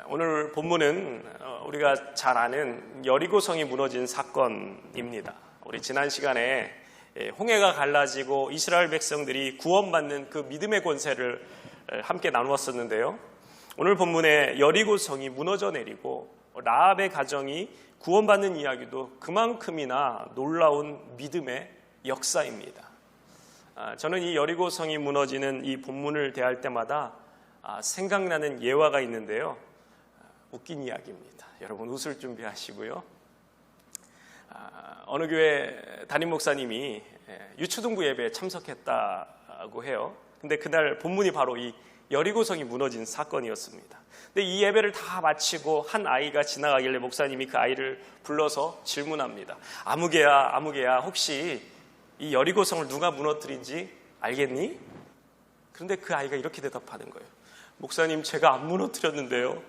오늘 본문은 우리가 잘 아는 여리고성이 무너진 사건입니다. 우리 지난 시간에 홍해가 갈라지고 이스라엘 백성들이 구원받는 그 믿음의 권세를 함께 나누었었는데요. 오늘 본문에 여리고성이 무너져 내리고 라합의 가정이 구원받는 이야기도 그만큼이나 놀라운 믿음의 역사입니다. 저는 이 여리고성이 무너지는 이 본문을 대할 때마다 생각나는 예화가 있는데요. 웃긴 이야기입니다. 여러분 웃을 준비하시고요. 어느 교회 담임 목사님이 유초등부 예배에 참석했다고 해요. 근데 그날 본문이 바로 이 여리고성이 무너진 사건이었습니다. 근데 이 예배를 다 마치고 한 아이가 지나가길래 목사님이 그 아이를 불러서 질문합니다. 아무개야 혹시 이 여리고성을 누가 무너뜨린지 알겠니? 그런데 그 아이가 이렇게 대답하는 거예요. 목사님, 제가 안 무너뜨렸는데요.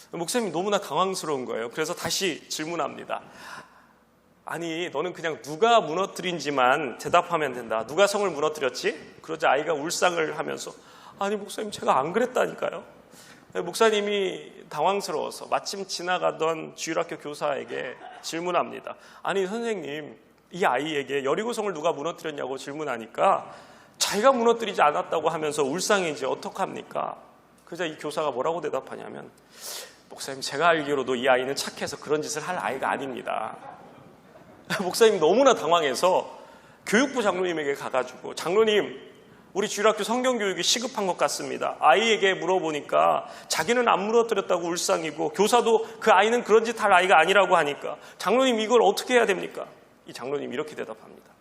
목사님이 너무나 당황스러운 거예요. 그래서 다시 질문합니다. 아니, 너는 그냥 누가 무너뜨린지만 대답하면 된다. 누가 성을 무너뜨렸지? 그러자 아이가 울상을 하면서 아니 목사님, 제가 안 그랬다니까요. 목사님이 당황스러워서 마침 지나가던 주일학교 교사에게 질문합니다. 아니 선생님, 이 아이에게 여리고성을 누가 무너뜨렸냐고 질문하니까 자기가 무너뜨리지 않았다고 하면서 울상이지 어떡합니까? 그러자 이 교사가 뭐라고 대답하냐면 목사님, 제가 알기로도 이 아이는 착해서 그런 짓을 할 아이가 아닙니다. 목사님 너무나 당황해서 교육부 장로님에게 가가지고 장로님, 우리 주일학교 성경교육이 시급한 것 같습니다. 아이에게 물어보니까 자기는 안 무너뜨렸다고 울상이고 교사도 그 아이는 그런 짓 할 아이가 아니라고 하니까 장로님 이걸 어떻게 해야 됩니까? 이 장로님 이렇게 대답합니다.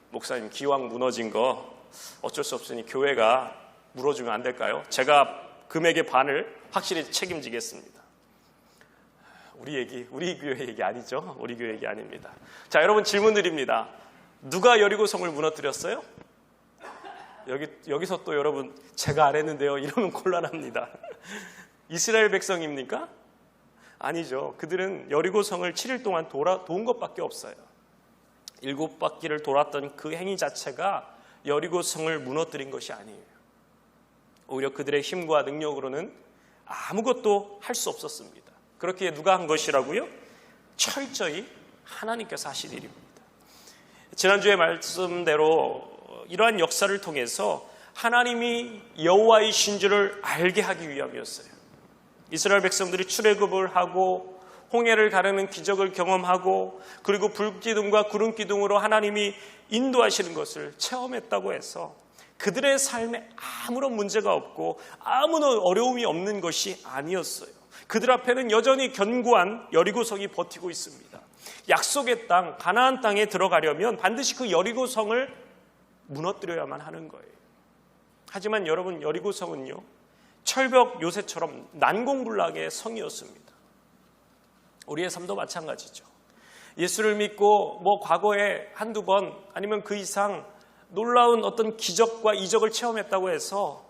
목사님, 기왕 무너진 거 어쩔 수 없으니 교회가 물어주면 안 될까요? 제가 금액의 반을 확실히 책임지겠습니다. 우리 교회 얘기 아니죠? 우리 교회 얘기 아닙니다. 자, 여러분 질문 드립니다. 누가 여리고성을 무너뜨렸어요? 여기서 또 여러분 제가 안 했는데요 이러면 곤란합니다. 이스라엘 백성입니까? 아니죠. 그들은 여리고성을 7일 동안 도운 것밖에 없어요. 7바퀴를 돌았던 그 행위 자체가 여리고성을 무너뜨린 것이 아니에요. 오히려 그들의 힘과 능력으로는 아무것도 할 수 없었습니다. 그렇게 누가 한 것이라고요? 철저히 하나님께서 하신 일입니다. 지난주에 말씀대로 이러한 역사를 통해서 하나님이 여호와이신 줄을 알게 하기 위함이었어요. 이스라엘 백성들이 출애굽을 하고 홍해를 가르는 기적을 경험하고 그리고 불기둥과 구름기둥으로 하나님이 인도하시는 것을 체험했다고 해서 그들의 삶에 아무런 문제가 없고 아무런 어려움이 없는 것이 아니었어요. 그들 앞에는 여전히 견고한 여리고성이 버티고 있습니다. 약속의 땅, 가나안 땅에 들어가려면 반드시 그 여리고성을 무너뜨려야만 하는 거예요. 하지만 여러분, 여리고성은요, 철벽 요새처럼 난공불락의 성이었습니다. 우리의 삶도 마찬가지죠. 예수를 믿고 과거에 한두 번 아니면 그 이상 놀라운 어떤 기적과 이적을 체험했다고 해서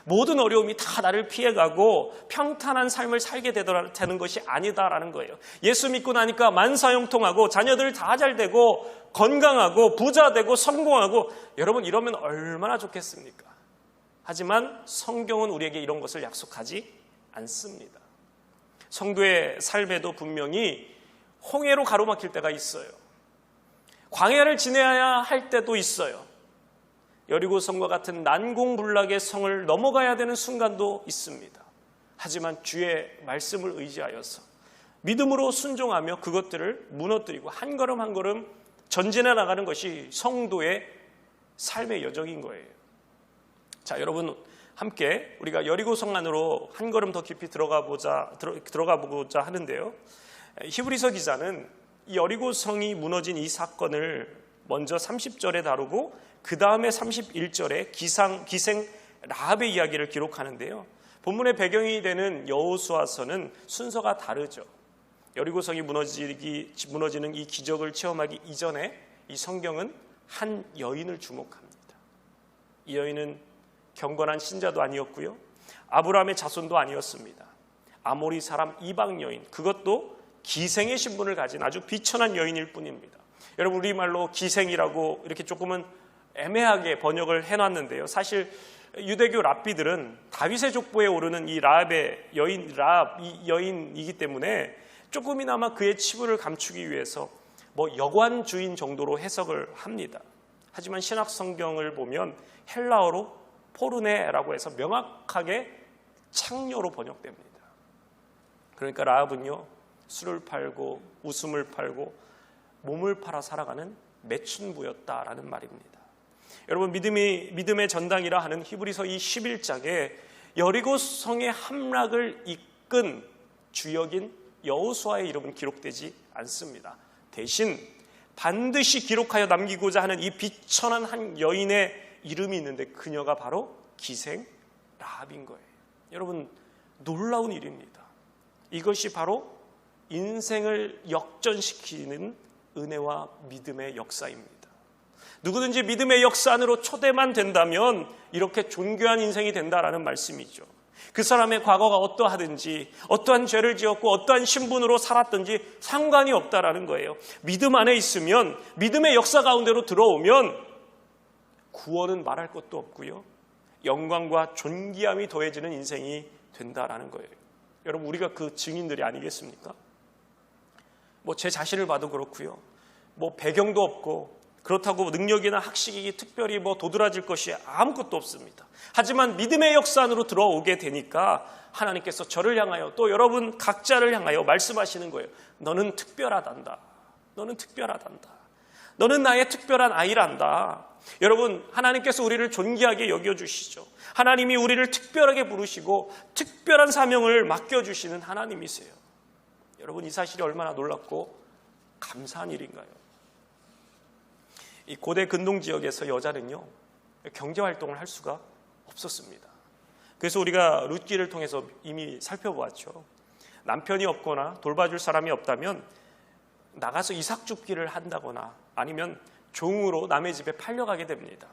모든 어려움이 다 나를 피해가고 평탄한 삶을 살게 되는 것이 아니다라는 거예요. 예수 믿고 나니까 만사형통하고 자녀들 다 잘되고 건강하고 부자되고 성공하고 여러분 이러면 얼마나 좋겠습니까? 하지만 성경은 우리에게 이런 것을 약속하지 않습니다. 성도의 삶에도 분명히 홍해로 가로막힐 때가 있어요. 광야를 지내야 할 때도 있어요. 여리고성과 같은 난공불락의 성을 넘어가야 되는 순간도 있습니다. 하지만 주의 말씀을 의지하여서 믿음으로 순종하며 그것들을 무너뜨리고 한 걸음 한 걸음 전진해 나가는 것이 성도의 삶의 여정인 거예요. 자, 여러분 함께 우리가 여리고성 안으로 한 걸음 더 깊이 들어가 보고자 하는데요. 히브리서 기자는 이 여리고성이 무너진 이 사건을 먼저 30절에 다루고 그 다음에 31절에 기생 라합의 이야기를 기록하는데요. 본문의 배경이 되는 여호수아서는 순서가 다르죠. 여리고성이 무너지는 이 기적을 체험하기 이전에 이 성경은 한 여인을 주목합니다. 이 여인은 경건한 신자도 아니었고요. 아브라함의 자손도 아니었습니다. 아모리 사람 이방 여인, 그것도 기생의 신분을 가진 아주 비천한 여인일 뿐입니다. 여러분 우리말로 기생이라고 이렇게 조금은 애매하게 번역을 해놨는데요. 사실 유대교 랍비들은 다윗의 족보에 오르는 이 라합의 여인이기 때문에 조금이나마 그의 치부를 감추기 위해서 여관 주인 정도로 해석을 합니다. 하지만 신약 성경을 보면 헬라어로 포르네라고 해서 명확하게 창녀로 번역됩니다. 그러니까 라합은요, 술을 팔고 웃음을 팔고 몸을 팔아 살아가는 매춘부였다라는 말입니다. 여러분, 믿음의 전당이라 하는 히브리서 이 11장에 여리고 성의 함락을 이끈 주역인 여호수아의 이름은 기록되지 않습니다. 대신 반드시 기록하여 남기고자 하는 이 비천한 한 여인의 이름이 있는데 그녀가 바로 기생 라합인 거예요. 여러분, 놀라운 일입니다. 이것이 바로 인생을 역전시키는 은혜와 믿음의 역사입니다. 누구든지 믿음의 역사 안으로 초대만 된다면 이렇게 존귀한 인생이 된다라는 말씀이죠. 그 사람의 과거가 어떠하든지 어떠한 죄를 지었고 어떠한 신분으로 살았든지 상관이 없다라는 거예요. 믿음 안에 있으면, 믿음의 역사 가운데로 들어오면 구원은 말할 것도 없고요, 영광과 존귀함이 더해지는 인생이 된다라는 거예요. 여러분, 우리가 그 증인들이 아니겠습니까? 제 자신을 봐도 그렇고요, 배경도 없고 그렇다고 능력이나 학식이 특별히 도드라질 것이 아무것도 없습니다. 하지만 믿음의 역사 안으로 들어오게 되니까 하나님께서 저를 향하여 또 여러분 각자를 향하여 말씀하시는 거예요. 너는 특별하단다. 너는 특별하단다. 너는 나의 특별한 아이란다. 여러분, 하나님께서 우리를 존귀하게 여겨주시죠. 하나님이 우리를 특별하게 부르시고 특별한 사명을 맡겨주시는 하나님이세요. 여러분, 이 사실이 얼마나 놀랍고 감사한 일인가요? 이 고대 근동 지역에서 여자는요, 경제활동을 할 수가 없었습니다. 그래서 우리가 룻기를 통해서 이미 살펴보았죠. 남편이 없거나 돌봐줄 사람이 없다면 나가서 이삭줍기를 한다거나 아니면 종으로 남의 집에 팔려가게 됩니다.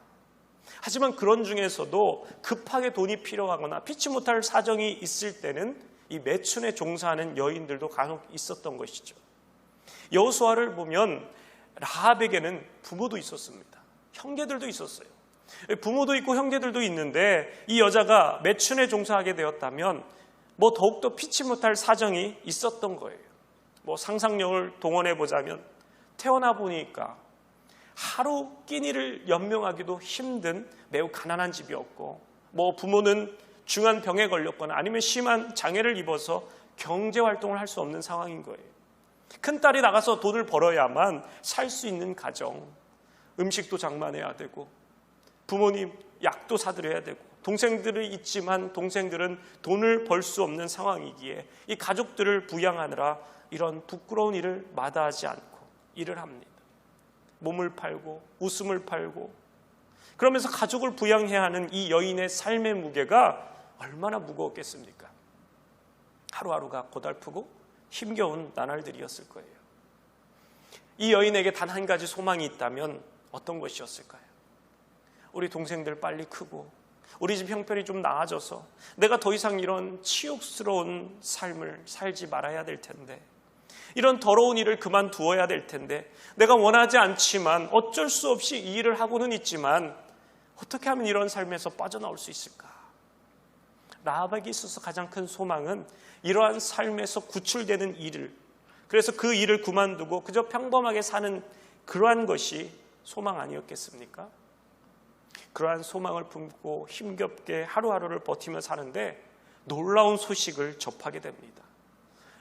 하지만 그런 중에서도 급하게 돈이 필요하거나 피치 못할 사정이 있을 때는 이 매춘에 종사하는 여인들도 간혹 있었던 것이죠. 여호수아를 보면 라합에게는 부모도 있었습니다. 형제들도 있었어요. 부모도 있고 형제들도 있는데 이 여자가 매춘에 종사하게 되었다면 더욱더 피치 못할 사정이 있었던 거예요. 상상력을 동원해 보자면 태어나 보니까 하루 끼니를 연명하기도 힘든 매우 가난한 집이었고, 부모는 중한 병에 걸렸거나 아니면 심한 장애를 입어서 경제활동을 할 수 없는 상황인 거예요. 큰딸이 나가서 돈을 벌어야만 살 수 있는 가정, 음식도 장만해야 되고 부모님 약도 사드려야 되고 동생들이 있지만 동생들은 돈을 벌 수 없는 상황이기에 이 가족들을 부양하느라 이런 부끄러운 일을 마다하지 않고 일을 합니다. 몸을 팔고 웃음을 팔고 그러면서 가족을 부양해야 하는 이 여인의 삶의 무게가 얼마나 무거웠겠습니까? 하루하루가 고달프고 힘겨운 나날들이었을 거예요. 이 여인에게 단 한 가지 소망이 있다면 어떤 것이었을까요? 우리 동생들 빨리 크고 우리 집 형편이 좀 나아져서 내가 더 이상 이런 치욕스러운 삶을 살지 말아야 될 텐데, 이런 더러운 일을 그만두어야 될 텐데, 내가 원하지 않지만 어쩔 수 없이 이 일을 하고는 있지만 어떻게 하면 이런 삶에서 빠져나올 수 있을까? 라합에게 있어서 가장 큰 소망은 이러한 삶에서 구출되는 일을, 그래서 그 일을 그만두고 그저 평범하게 사는 그러한 것이 소망 아니었겠습니까? 그러한 소망을 품고 힘겹게 하루하루를 버티며 사는데 놀라운 소식을 접하게 됩니다.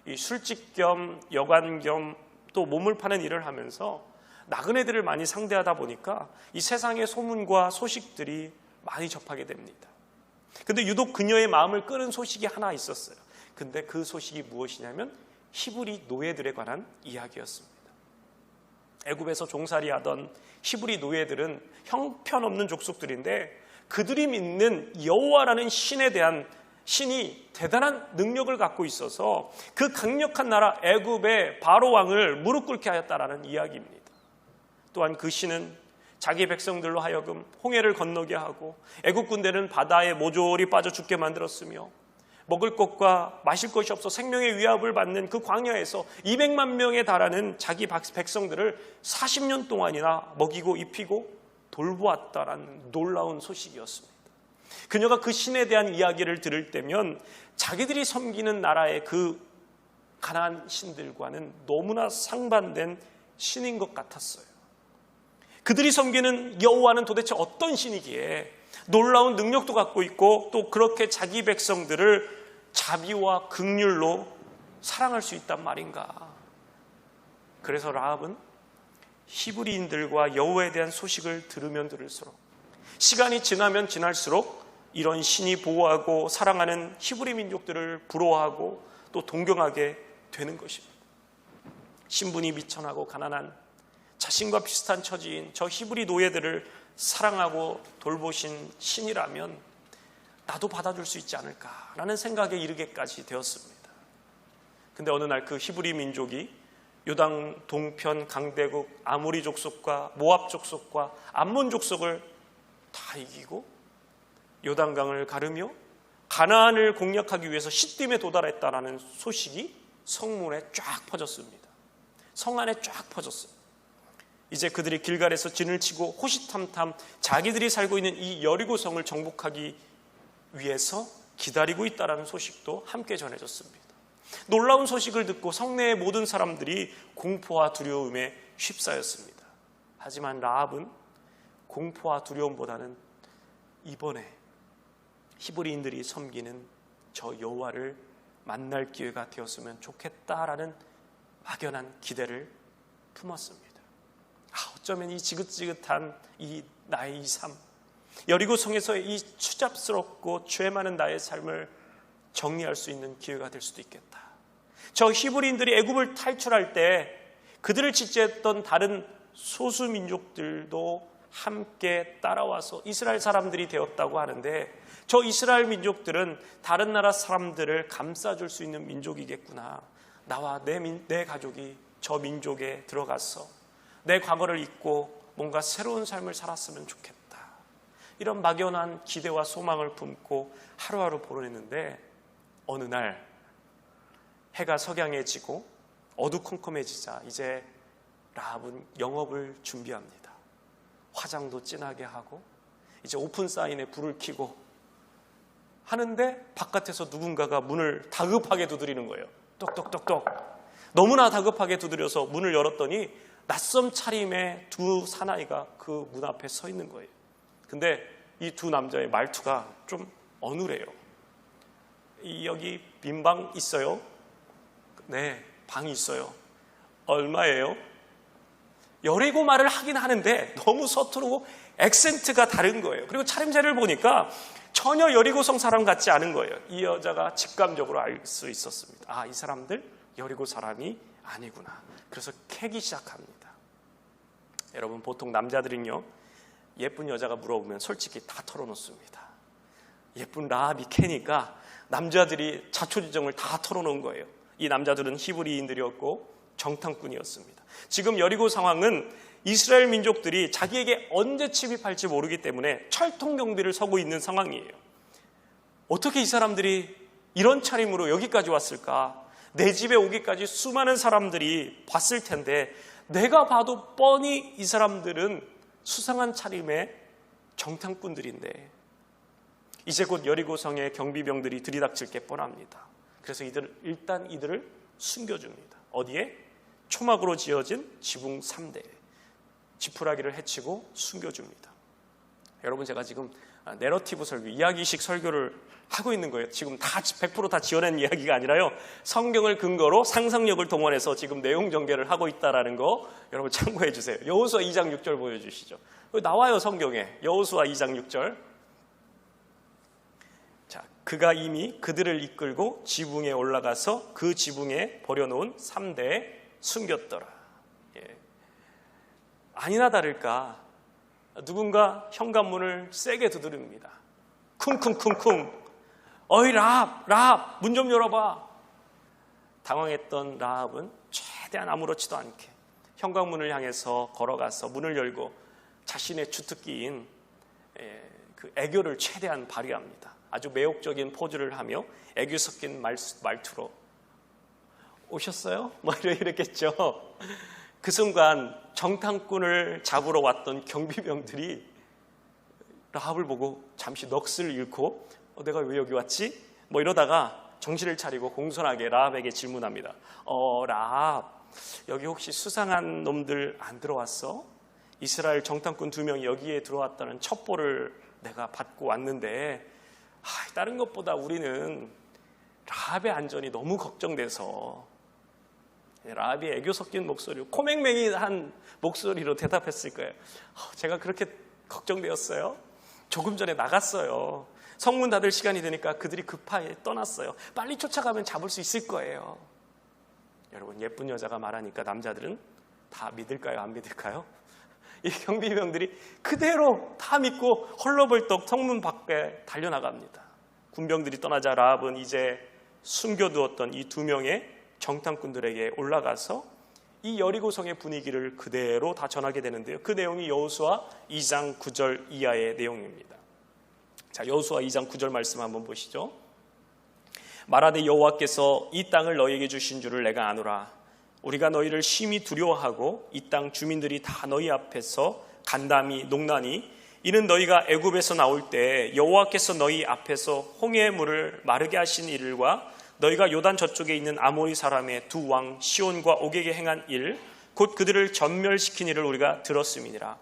이 술집 겸 여관 겸 또 몸을 파는 일을 하면서 나그네들을 많이 상대하다 보니까 이 세상의 소문과 소식들이 많이 접하게 됩니다. 근데 유독 그녀의 마음을 끄는 소식이 하나 있었어요. 근데 그 소식이 무엇이냐면 히브리 노예들에 관한 이야기였습니다. 애굽에서 종살이하던 히브리 노예들은 형편없는 족속들인데 그들이 믿는 여호와라는 신이 대단한 능력을 갖고 있어서 그 강력한 나라 애굽의 바로 왕을 무릎 꿇게 하였다라는 이야기입니다. 또한 그 신은 자기 백성들로 하여금 홍해를 건너게 하고 애굽 군대는 바다에 모조리 빠져 죽게 만들었으며 먹을 것과 마실 것이 없어 생명의 위협을 받는 그 광야에서 200만 명에 달하는 자기 백성들을 40년 동안이나 먹이고 입히고 돌보았다라는 놀라운 소식이었습니다. 그녀가 그 신에 대한 이야기를 들을 때면 자기들이 섬기는 나라의 그 가나안 신들과는 너무나 상반된 신인 것 같았어요. 그들이 섬기는 여호와는 도대체 어떤 신이기에 놀라운 능력도 갖고 있고 또 그렇게 자기 백성들을 자비와 긍휼로 사랑할 수 있단 말인가. 그래서 라합은 히브리인들과 여호와에 대한 소식을 들으면 들을수록, 시간이 지나면 지날수록 이런 신이 보호하고 사랑하는 히브리 민족들을 부러워하고 또 동경하게 되는 것입니다. 신분이 미천하고 가난한 자신과 비슷한 처지인 저 히브리 노예들을 사랑하고 돌보신 신이라면 나도 받아줄 수 있지 않을까라는 생각에 이르게까지 되었습니다. 근데 어느 날 그 히브리 민족이 요단 동편 강대국 아모리 족속과 모압 족속과 암몬 족속을 다 이기고 요단강을 가르며 가나안을 공략하기 위해서 시딤에 도달했다라는 소식이 성문에 쫙 퍼졌습니다. 성 안에 쫙 퍼졌어요. 이제 그들이 길갈에서 진을 치고 호시탐탐 자기들이 살고 있는 이 여리고성을 정복하기 위해서 기다리고 있다는 소식도 함께 전해졌습니다. 놀라운 소식을 듣고 성내의 모든 사람들이 공포와 두려움에 휩싸였습니다. 하지만 라합은 공포와 두려움보다는 이번에 히브리인들이 섬기는 저 여호와를 만날 기회가 되었으면 좋겠다라는 막연한 기대를 품었습니다. 어쩌면 이 지긋지긋한 이 나의 이 삶, 여리고성에서의 이 추잡스럽고 죄 많은 나의 삶을 정리할 수 있는 기회가 될 수도 있겠다. 저 히브리인들이 애굽을 탈출할 때 그들을 지지했던 다른 소수 민족들도 함께 따라와서 이스라엘 사람들이 되었다고 하는데, 저 이스라엘 민족들은 다른 나라 사람들을 감싸줄 수 있는 민족이겠구나. 나와 내 가족이 저 민족에 들어가서 내 과거를 잊고 뭔가 새로운 삶을 살았으면 좋겠다. 이런 막연한 기대와 소망을 품고 하루하루 보냈는데, 어느 날 해가 석양해지고 어두컴컴해지자 이제 라합은 영업을 준비합니다. 화장도 진하게 하고 이제 오픈 사인에 불을 켜고 하는데 바깥에서 누군가가 문을 다급하게 두드리는 거예요. 똑똑똑똑. 너무나 다급하게 두드려서 문을 열었더니 낯선 차림의 두 사나이가 그 문 앞에 서 있는 거예요. 근데 이 두 남자의 말투가 좀 어눌해요. 여기 빈방 있어요? 네, 방이 있어요. 얼마예요? 여리고 말을 하긴 하는데 너무 서투르고 액센트가 다른 거예요. 그리고 차림새를 보니까 전혀 여리고성 사람 같지 않은 거예요. 이 여자가 직감적으로 알 수 있었습니다. 이 사람들 여리고 사람이 아니구나. 그래서 캐기 시작합니다. 여러분, 보통 남자들은요, 예쁜 여자가 물어보면 솔직히 다 털어놓습니다. 예쁜 라합이 캐니까 남자들이 자초지정을 다 털어놓은 거예요. 이 남자들은 히브리인들이었고 정탐꾼이었습니다. 지금 여리고 상황은 이스라엘 민족들이 자기에게 언제 침입할지 모르기 때문에 철통 경비를 서고 있는 상황이에요. 어떻게 이 사람들이 이런 차림으로 여기까지 왔을까? 내 집에 오기까지 수많은 사람들이 봤을 텐데 내가 봐도 뻔히 이 사람들은 수상한 차림의 정탐꾼들인데 이제 곧 여리고성의 경비병들이 들이닥칠 게 뻔합니다. 그래서 일단 이들을 숨겨줍니다. 어디에? 초막으로 지어진 지붕 3대에 지푸라기를 해치고 숨겨줍니다. 여러분, 제가 지금 내러티브 설교, 이야기식 설교를 하고 있는 거예요. 지금 다 100% 다 지어낸 이야기가 아니라요, 성경을 근거로 상상력을 동원해서 지금 내용 전개를 하고 있다는 거 여러분 참고해 주세요. 여호수아 2장 6절 보여주시죠. 나와요, 성경에. 여호수아 2장 6절. 자, 그가 이미 그들을 이끌고 지붕에 올라가서 그 지붕에 버려놓은 3대에 숨겼더라. 예. 아니나 다를까 누군가 현관문을 세게 두드립니다. 쿵쿵쿵쿵. 어이 라합, 문 좀 열어봐. 당황했던 라합은 최대한 아무렇지도 않게 현관문을 향해서 걸어가서 문을 열고 자신의 주특기인 그 애교를 최대한 발휘합니다. 아주 매혹적인 포즈를 하며 애교 섞인 말투로 오셨어요? 뭐 이랬겠죠. 그 순간 정탐꾼을 잡으러 왔던 경비병들이 라합을 보고 잠시 넋을 잃고 내가 왜 여기 왔지? 뭐 이러다가 정신을 차리고 공손하게 라합에게 질문합니다. 라합, 여기 혹시 수상한 놈들 안 들어왔어? 이스라엘 정탐꾼 2명이 여기에 들어왔다는 첩보를 내가 받고 왔는데 다른 것보다 우리는 라합의 안전이 너무 걱정돼서. 라합이 애교 섞인 목소리로, 코맹맹이한 목소리로 대답했을 거예요. 제가 그렇게 걱정되었어요. 조금 전에 나갔어요. 성문 닫을 시간이 되니까 그들이 급하게 떠났어요. 빨리 쫓아가면 잡을 수 있을 거예요. 여러분, 예쁜 여자가 말하니까 남자들은 다 믿을까요? 안 믿을까요? 이 경비병들이 그대로 다 믿고 헐렁벌떡 성문 밖에 달려나갑니다. 군병들이 떠나자 라합은 이제 숨겨두었던 이 2명의 정탐꾼들에게 올라가서 이 여리고성의 분위기를 그대로 다 전하게 되는데요. 그 내용이 여호수아 2장 9절 이하의 내용입니다. 자, 여호수아 2장 9절 말씀 한번 보시죠. 말하되 여호와께서 이 땅을 너희에게 주신 줄을 내가 아노라. 우리가 너희를 심히 두려워하고 이 땅 주민들이 다 너희 앞에서 간담이 농나니 이는 너희가 애굽에서 나올 때 여호와께서 너희 앞에서 홍해의 물을 마르게 하신 일과 너희가 요단 저쪽에 있는 아모리 사람의 2 왕 시온과 옥에게 행한 일, 곧 그들을 전멸시킨 일을 우리가 들었음이니라.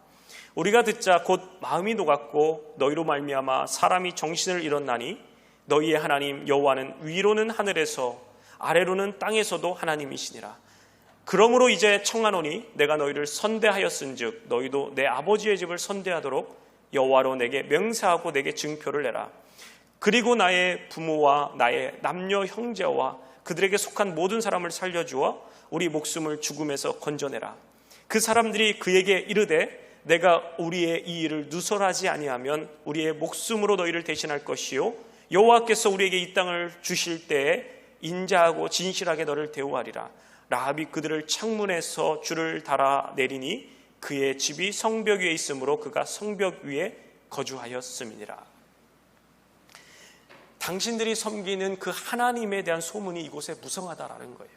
우리가 듣자 곧 마음이 녹았고 너희로 말미암아 사람이 정신을 잃었나니 너희의 하나님 여호와는 위로는 하늘에서 아래로는 땅에서도 하나님이시니라. 그러므로 이제 청하노니 내가 너희를 선대하였은즉 너희도 내 아버지의 집을 선대하도록 여호와로 내게 명세하고 내게 증표를 내라. 그리고 나의 부모와 나의 남녀 형제와 그들에게 속한 모든 사람을 살려주어 우리 목숨을 죽음에서 건져내라. 그 사람들이 그에게 이르되 내가 우리의 이 일을 누설하지 아니하면 우리의 목숨으로 너희를 대신할 것이요 여호와께서 우리에게 이 땅을 주실 때에 인자하고 진실하게 너를 대우하리라. 라합이 그들을 창문에서 줄을 달아 내리니 그의 집이 성벽 위에 있으므로 그가 성벽 위에 거주하였음이니라. 당신들이 섬기는 그 하나님에 대한 소문이 이곳에 무성하다라는 거예요.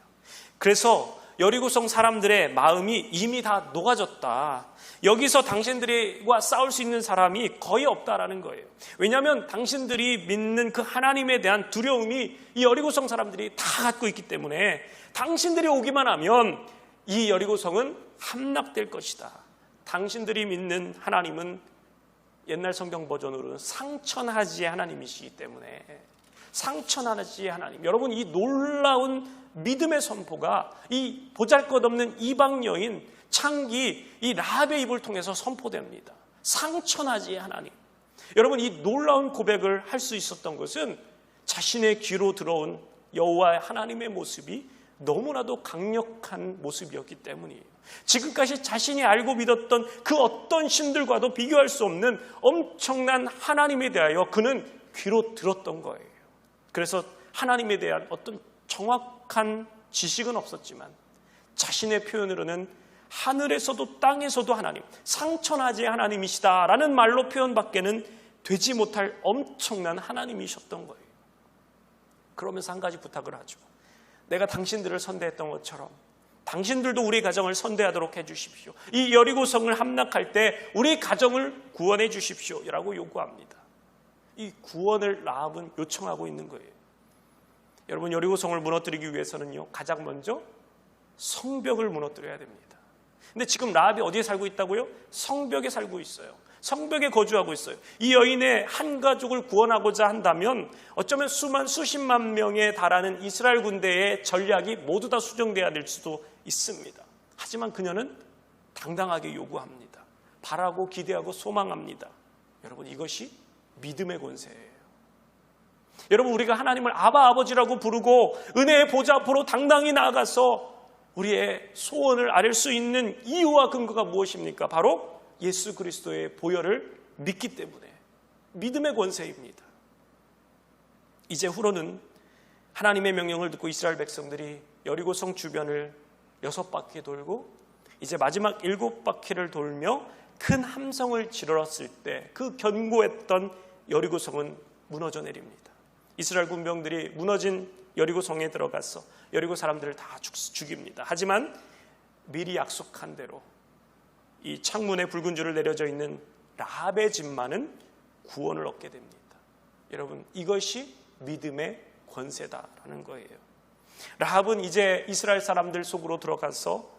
그래서 여리고성 사람들의 마음이 이미 다 녹아졌다. 여기서 당신들과 싸울 수 있는 사람이 거의 없다라는 거예요. 왜냐하면 당신들이 믿는 그 하나님에 대한 두려움이 이 여리고성 사람들이 다 갖고 있기 때문에 당신들이 오기만 하면 이 여리고성은 함락될 것이다. 당신들이 믿는 하나님은 옛날 성경 버전으로는 상천하지의 하나님이시기 때문에 상천하지의 하나님. 여러분, 이 놀라운 믿음의 선포가 이 보잘것없는 이방 여인 창기 이 라합의 입을 통해서 선포됩니다. 상천하지의 하나님. 여러분, 이 놀라운 고백을 할 수 있었던 것은 자신의 귀로 들어온 여호와 하나님의 모습이 너무나도 강력한 모습이었기 때문이에요. 지금까지 자신이 알고 믿었던 그 어떤 신들과도 비교할 수 없는 엄청난 하나님에 대하여 그는 귀로 들었던 거예요. 그래서 하나님에 대한 어떤 정확한 지식은 없었지만 자신의 표현으로는 하늘에서도 땅에서도 하나님, 상천하지의 하나님이시다라는 말로 표현밖에는 되지 못할 엄청난 하나님이셨던 거예요. 그러면서 한 가지 부탁을 하죠. 내가 당신들을 선대했던 것처럼 당신들도 우리 가정을 선대하도록 해주십시오. 이 여리고성을 함락할 때 우리 가정을 구원해 주십시오 라고 요구합니다. 이 구원을 라합은 요청하고 있는 거예요. 여러분, 여리고성을 무너뜨리기 위해서는요, 가장 먼저 성벽을 무너뜨려야 됩니다. 근데 지금 라합이 어디에 살고 있다고요? 성벽에 살고 있어요. 성벽에 거주하고 있어요. 이 여인의 한 가족을 구원하고자 한다면 어쩌면 수십만 명에 달하는 이스라엘 군대의 전략이 모두 다 수정돼야 될 수도 있습니다. 하지만 그녀는 당당하게 요구합니다. 바라고 기대하고 소망합니다. 여러분, 이것이 믿음의 권세예요. 여러분, 우리가 하나님을 아바 아버지라고 부르고 은혜의 보좌 앞으로 당당히 나아가서 우리의 소원을 아뢰 수 있는 이유와 근거가 무엇입니까? 바로 예수 그리스도의 보혈을 믿기 때문에 믿음의 권세입니다. 이제 후로는 하나님의 명령을 듣고 이스라엘 백성들이 여리고성 주변을 6바퀴 돌고 이제 마지막 7바퀴를 돌며 큰 함성을 질렀을 때 그 견고했던 여리고성은 무너져 내립니다. 이스라엘 군병들이 무너진 여리고성에 들어가서 여리고 사람들을 다 죽입니다. 하지만 미리 약속한 대로 이 창문에 붉은 줄을 내려져 있는 라합의 집만은 구원을 얻게 됩니다. 여러분, 이것이 믿음의 권세다라는 거예요. 라합은 이제 이스라엘 사람들 속으로 들어가서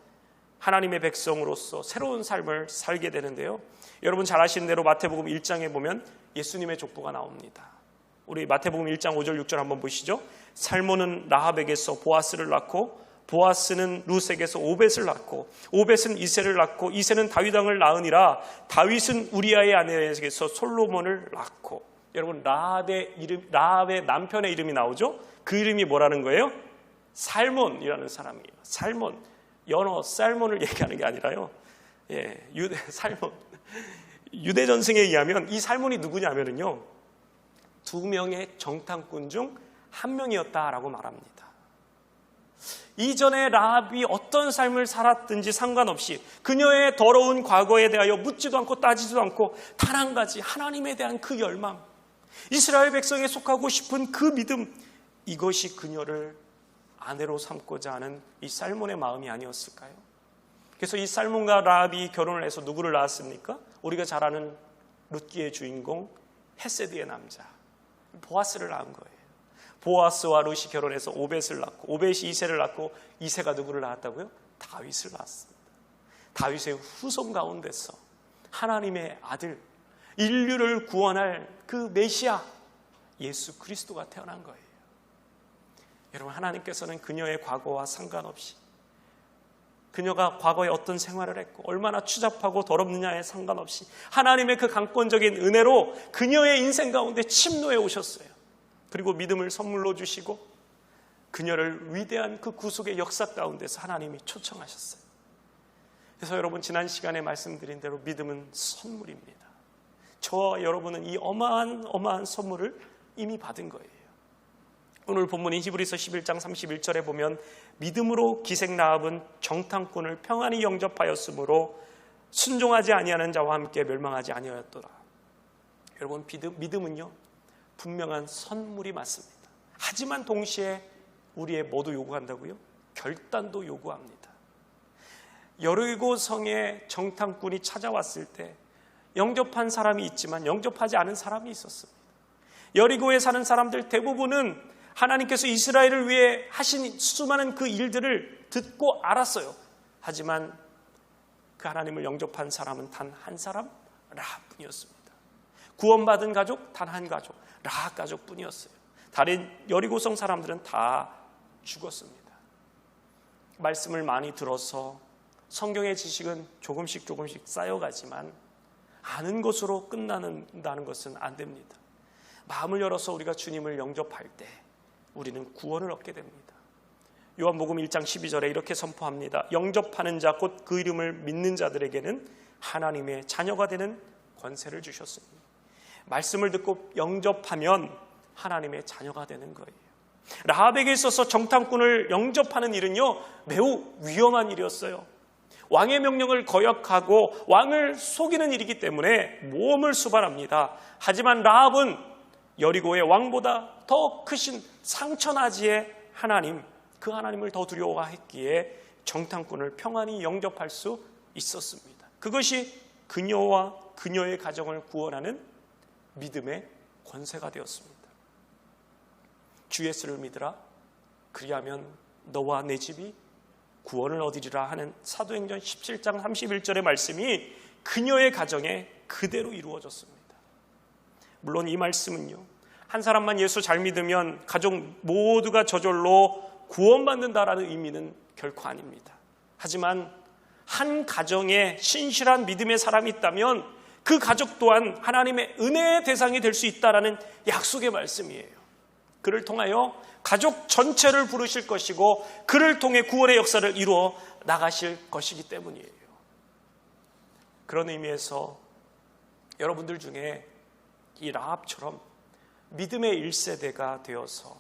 하나님의 백성으로서 새로운 삶을 살게 되는데요. 여러분 잘 아시는 대로 마태복음 1장에 보면 예수님의 족보가 나옵니다. 우리 마태복음 1장 5절 6절 한번 보시죠. 살몬은 라합에게서 보아스를 낳고, 보아스는 룻에게서 오벳을 낳고, 오벳은 이새를 낳고, 이새는 다윗 왕을 낳으니라. 다윗은 우리아의 아내에게서 솔로몬을 낳고. 여러분, 라합의 남편의 이름이 나오죠. 그 이름이 뭐라는 거예요? 살몬이라는 사람이에요. 살몬, 연어 살몬을 얘기하는 게 아니라요. 살몬. 유대 전승에 의하면 이 살몬이 누구냐면요, 2명의 정탐꾼 중 1명이었다라고 말합니다. 이전에 라합이 어떤 삶을 살았든지 상관없이 그녀의 더러운 과거에 대하여 묻지도 않고 따지지도 않고 단 한 가지, 하나님에 대한 그 열망, 이스라엘 백성에 속하고 싶은 그 믿음, 이것이 그녀를 아내로 삼고자 하는 이 살몬의 마음이 아니었을까요? 그래서 이 살몬과 라합이 결혼을 해서 누구를 낳았습니까? 우리가 잘 아는 룻기의 주인공 헤세드의 남자 보아스를 낳은 거예요. 보아스와 룻이 결혼해서 오벳을 낳고, 오벳이 이새를 낳고, 이새가 누구를 낳았다고요? 다윗을 낳았습니다. 다윗의 후손 가운데서 하나님의 아들, 인류를 구원할 그 메시아 예수 그리스도가 태어난 거예요. 여러분, 하나님께서는 그녀의 과거와 상관없이, 그녀가 과거에 어떤 생활을 했고 얼마나 추잡하고 더럽느냐에 상관없이 하나님의 그 강권적인 은혜로 그녀의 인생 가운데 침노해 오셨어요. 그리고 믿음을 선물로 주시고 그녀를 위대한 그 구속의 역사 가운데서 하나님이 초청하셨어요. 그래서 여러분, 지난 시간에 말씀드린 대로 믿음은 선물입니다. 저와 여러분은 이 어마어마한 선물을 이미 받은 거예요. 오늘 본문인 히브리서 11장 31절에 보면 믿음으로 기생 라합은 정탐꾼을 평안히 영접하였으므로 순종하지 아니하는 자와 함께 멸망하지 아니하였더라. 여러분, 믿음은요 분명한 선물이 맞습니다. 하지만 동시에 우리의 뭐도 요구한다고요? 결단도 요구합니다. 여리고 성에 정탐꾼이 찾아왔을 때 영접한 사람이 있지만 영접하지 않은 사람이 있었습니다. 여리고에 사는 사람들 대부분은 하나님께서 이스라엘을 위해 하신 수많은 그 일들을 듣고 알았어요. 하지만 그 하나님을 영접한 사람은 단 한 사람, 라합뿐이었습니다. 구원받은 가족, 단 한 가족, 라합 가족뿐이었어요. 다른 여리고성 사람들은 다 죽었습니다. 말씀을 많이 들어서 성경의 지식은 조금씩 쌓여가지만 아는 것으로 끝난다는 것은 안 됩니다. 마음을 열어서 우리가 주님을 영접할 때 우리는 구원을 얻게 됩니다. 요한복음 1장 12절에 이렇게 선포합니다. 영접하는 자, 곧 그 이름을 믿는 자들에게는 하나님의 자녀가 되는 권세를 주셨으니. 말씀을 듣고 영접하면 하나님의 자녀가 되는 거예요. 라합에게 있어서 정탐꾼을 영접하는 일은요 매우 위험한 일이었어요. 왕의 명령을 거역하고 왕을 속이는 일이기 때문에 모험을 수반합니다. 하지만 라합은 여리고의 왕보다 더 크신 상천하지의 하나님, 그 하나님을 더 두려워했기에 정탐꾼을 평안히 영접할 수 있었습니다. 그것이 그녀와 그녀의 가정을 구원하는 믿음의 권세가 되었습니다. 주 예수를 믿으라, 그리하면 너와 내 집이 구원을 얻으리라 하는 사도행전 17장 31절의 말씀이 그녀의 가정에 그대로 이루어졌습니다. 물론 이 말씀은요, 한 사람만 예수 잘 믿으면 가족 모두가 저절로 구원받는다라는 의미는 결코 아닙니다. 하지만 한 가정에 신실한 믿음의 사람이 있다면 그 가족 또한 하나님의 은혜의 대상이 될 수 있다라는 약속의 말씀이에요. 그를 통하여 가족 전체를 부르실 것이고 그를 통해 구원의 역사를 이루어 나가실 것이기 때문이에요. 그런 의미에서 여러분들 중에 이 라합처럼 믿음의 1세대가 되어서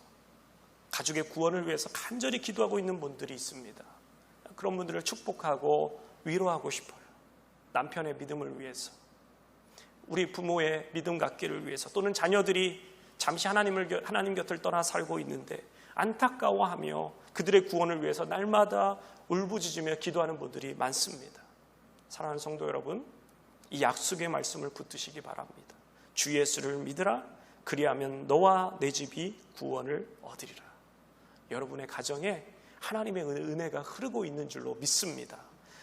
가족의 구원을 위해서 간절히 기도하고 있는 분들이 있습니다. 그런 분들을 축복하고 위로하고 싶어요. 남편의 믿음을 위해서, 우리 부모의 믿음 갖기를 위해서, 또는 자녀들이 잠시 하나님 곁을 떠나 살고 있는데 안타까워하며 그들의 구원을 위해서 날마다 울부짖으며 기도하는 분들이 많습니다. 사랑하는 성도 여러분, 이 약속의 말씀을 붙드시기 바랍니다. 주 예수를 믿으라. 그리하면 너와 내 집이 구원을 얻으리라. 여러분의 가정에 하나님의 은혜가 흐르고 있는 줄로 믿습니다.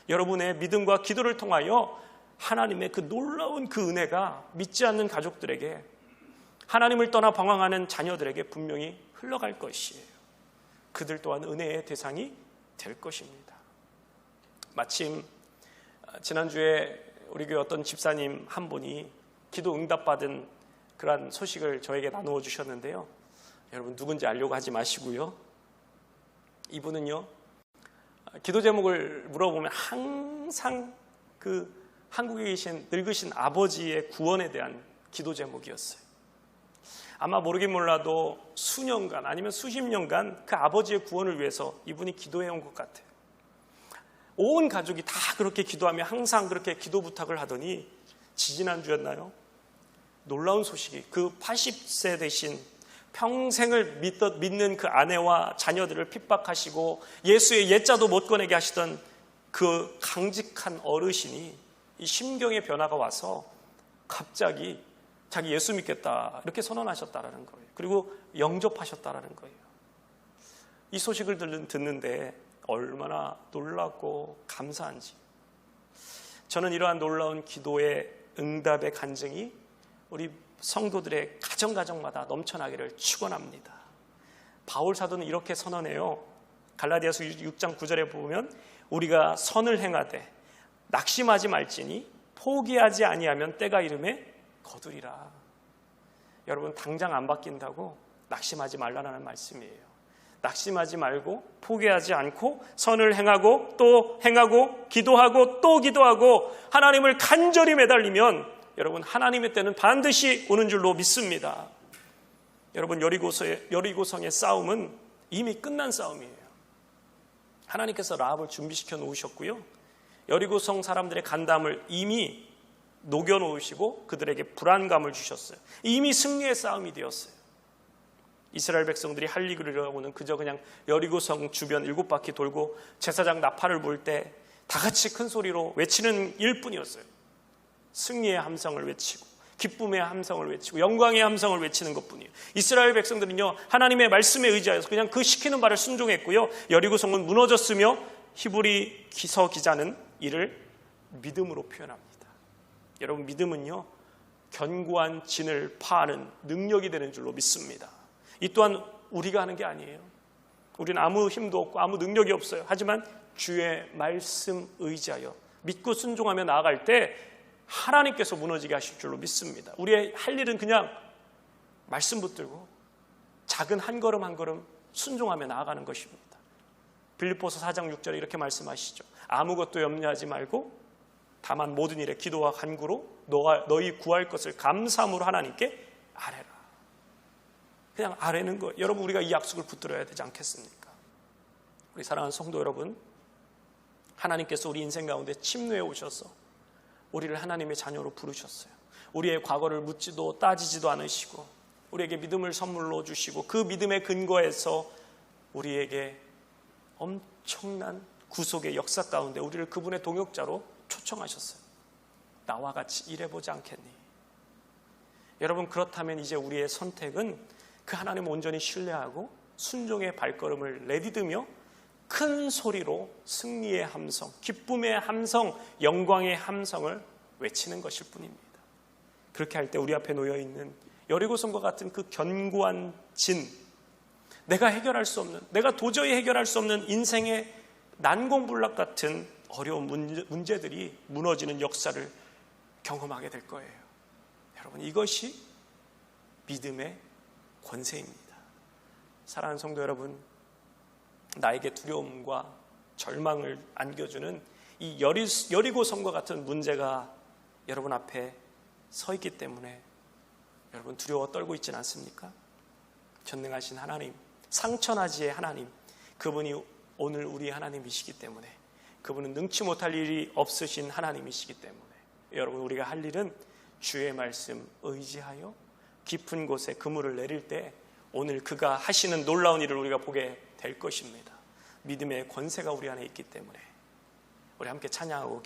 여러분의 믿음과 기도를 통하여 하나님의 그 놀라운 그 은혜가 믿지 않는 가족들에게, 하나님을 떠나 방황하는 자녀들에게 분명히 흘러갈 것이에요. 그들 또한 은혜의 대상이 될 것입니다. 마침 지난주에 우리 교회 어떤 집사님 한 분이 기도 응답받은 그런 소식을 저에게 나누어 주셨는데요. 여러분 누군지 알려고 하지 마시고요. 이분은요, 기도 제목을 물어보면 항상 그 한국에 계신 늙으신 아버지의 구원에 대한 기도 제목이었어요. 아마 모르긴 몰라도 수년간 아니면 수십 년간 그 아버지의 구원을 위해서 이분이 기도해온 것 같아요. 온 가족이 다 그렇게 기도하며 항상 그렇게 기도 부탁을 하더니 지지난주였나요? 놀라운 소식이, 그 80세 되신 평생을 믿는 그 아내와 자녀들을 핍박하시고 예수의 옛자도 못 꺼내게 하시던 그 강직한 어르신이 이 심경의 변화가 와서 갑자기 자기 예수 믿겠다 이렇게 선언하셨다라는 거예요. 그리고 영접하셨다라는 거예요. 이 소식을 듣는데 얼마나 놀랍고 감사한지. 저는 이러한 놀라운 기도의 응답의 간증이 우리 성도들의 가정마다 넘쳐나기를 축원합니다. 바울 사도는 이렇게 선언해요. 갈라디아서 6장 9절에 보면 우리가 선을 행하되 낙심하지 말지니 포기하지 아니하면 때가 이름에 거두리라. 여러분 당장 안 바뀐다고 낙심하지 말라는 말씀이에요. 낙심하지 말고 포기하지 않고 선을 행하고 또 행하고 기도하고 또 기도하고 하나님을 간절히 매달리면 여러분 하나님의 때는 반드시 오는 줄로 믿습니다. 여러분 여리고성의 싸움은 이미 끝난 싸움이에요. 하나님께서 라합을 준비시켜 놓으셨고요. 여리고성 사람들의 간담을 이미 녹여 놓으시고 그들에게 불안감을 주셨어요. 이미 승리의 싸움이 되었어요. 이스라엘 백성들이 할 일이라고는 그저 그냥 여리고성 주변 7바퀴 돌고 제사장 나팔을 불 때 다 같이 큰 소리로 외치는 일뿐이었어요. 승리의 함성을 외치고 기쁨의 함성을 외치고 영광의 함성을 외치는 것뿐이에요. 이스라엘 백성들은요 하나님의 말씀에 의지하여서 그냥 그 시키는 바를 순종했고요. 여리고성은 무너졌으며 히브리 기서 기자는 이를 믿음으로 표현합니다. 여러분 믿음은요 견고한 진을 파하는 능력이 되는 줄로 믿습니다. 이 또한 우리가 하는 게 아니에요. 우리는 아무 힘도 없고 아무 능력이 없어요. 하지만 주의 말씀 의지하여 믿고 순종하며 나아갈 때 하나님께서 무너지게 하실 줄로 믿습니다. 우리의 할 일은 그냥 말씀 붙들고 작은 한 걸음 한 걸음 순종하며 나아가는 것입니다. 빌립보서 4장 6절에 이렇게 말씀하시죠. 아무것도 염려하지 말고 다만 모든 일에 기도와 간구로 너희 구할 것을 감사함으로 하나님께 아뢰라. 그냥 아뢰는 거예요. 여러분 우리가 이 약속을 붙들어야 되지 않겠습니까? 우리 사랑하는 성도 여러분, 하나님께서 우리 인생 가운데 침노해 오셔서 우리를 하나님의 자녀로 부르셨어요. 우리의 과거를 묻지도 따지지도 않으시고 우리에게 믿음을 선물로 주시고 그 믿음의 근거에서 우리에게 엄청난 구속의 역사 가운데 우리를 그분의 동역자로 초청하셨어요. 나와 같이 일해보지 않겠니? 여러분 그렇다면 이제 우리의 선택은 그 하나님을 온전히 신뢰하고 순종의 발걸음을 내디디며 큰 소리로 승리의 함성, 기쁨의 함성, 영광의 함성을 외치는 것일 뿐입니다. 그렇게 할 때 우리 앞에 놓여있는 여리고성과 같은 그 견고한 진, 내가 해결할 수 없는, 내가 도저히 해결할 수 없는 인생의 난공불락 같은 어려운 문제들이 무너지는 역사를 경험하게 될 거예요. 여러분 이것이 믿음의 권세입니다. 사랑하는 성도 여러분, 나에게 두려움과 절망을 안겨주는 이 여리고성과 같은 문제가 여러분 앞에 서 있기 때문에 여러분 두려워 떨고 있지는 않습니까? 전능하신 하나님, 상천하지의 하나님, 그분이 오늘 우리 하나님이시기 때문에, 그분은 능치 못할 일이 없으신 하나님이시기 때문에 여러분 우리가 할 일은 주의 말씀 의지하여 깊은 곳에 그물을 내릴 때 오늘 그가 하시는 놀라운 일을 우리가 보게 될 것입니다. 믿음의 권세가 우리 안에 있기 때문에 우리 함께 찬양하고